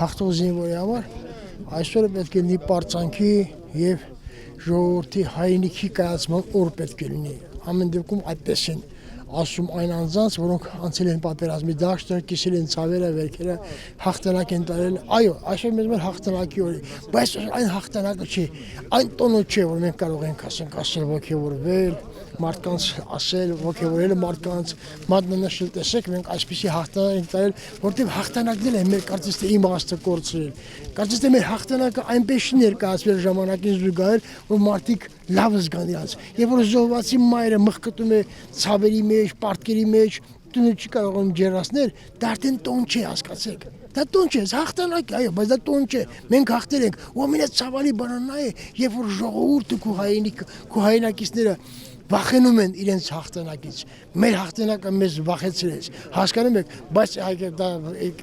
հաղթող զինվորի համար այսօրը պետք է լինի պարծանքի եւ ժողովրդի հայրենիքի կայացման օր պետք է լինի։ Ամեն դեպքում այդպես են ասում այն անձանց, որոնք անցել են պատերազմի դաշտը, կիսել են ցավերը, վերքերը, հաղթանակ են տարել։ Այո, այսօր մեզ մոտ հաղթանակի օր է, բայց այն հաղթանակը չի, այն տոնը չէ, որ մենք կարող ենք ասել ոգևորվել, մարդկանց ասել, ոգևորել մարդկանց, մատնանշել, տեսեք, մենք այսպիսի հաղթանակ ենք տարել, որտեղ հաղթանակն է մեր կարծես թե իմաստը կորցրել։ Կարծես թե մեր հաղթանակը այնպես չի ներկայացվել ժամանակին զուգահեռ, որ մարդիկ լավ զգան իրաց։ Երբ որ զոհվածի մայրը մխկտում է ցավերի մեջ, պարտքերի մեջ, տունը չի կարողանում ջերացնել, դա արդեն տոն չէ, հասկացեք։ Դա տոն չէ, հաղթանակ է, այո, բայց դա տոն չէ։ Մենք հաղթել ենք, ու ամենացավալի բանը նա է, երբ որ ժողովուրդը քո հայրենակիցները վախենում են իրենց հաղթանակից։ Մեր հաղթանակը մեզ վախեցրեց, հասկանում եք, բայց դա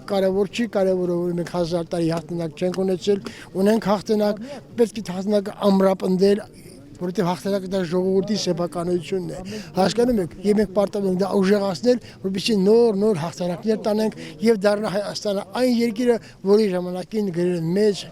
կարևոր չի, կարևորը որ մենք 1000 տարի հաղթանակ չենք ունեցել, ունենք հաղթանակ, պետք է հաղթանակը ամրապնդել, որովհետև հաղթանակը դա ժողովրդի սեփականությունն է։ Հասկանում եք, եւ մենք պարտավոր ենք դա ուժեղացնել, որպեսզի նոր հաղթանակներ տանենք եւ դառնա Հայաստանը այն երկիրը, որի ժամանակին գրել են մեծ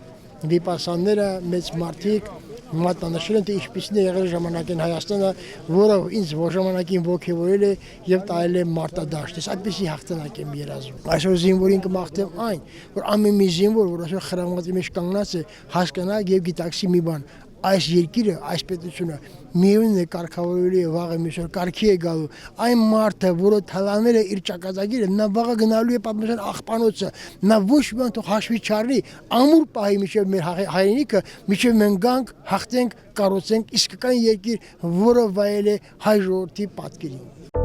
վիպասանները, մեծ մարդիկ, մատնանշել են, թե ինչպիսին է եղել ժամանակին Հայաստանը, որը ինձ ժամանակին ոգևորել է եւ տալել է մարտադաշտ։ Այդպեսի հաղթանակ եմ երազում։ Այսօր զինվորին կմաղթեմ այն, որ ամեն մի զինվոր, որ այսօր խրամատի մեջ կանգնած է, հասկանա եւ գիտակցի մի բան։ Այս երկիրը, այս պետությունը միևնույն է կարգավորելի է վաղը միշտ կարգի է գալու։ Այն մարդը, որը թալանել է իր ճակատագիրը, նա վաղը գնալու է պատմության աղբանոցը, նա ոչ մի բան թող հաշվի չառնի, ամուր պահի մինչև մեր հայրենիքը, մինչև մենք գանք, հաղթենք, կառուցենք իսկական երկիր, որը վայել է հայ ժողովրդի պատկերին։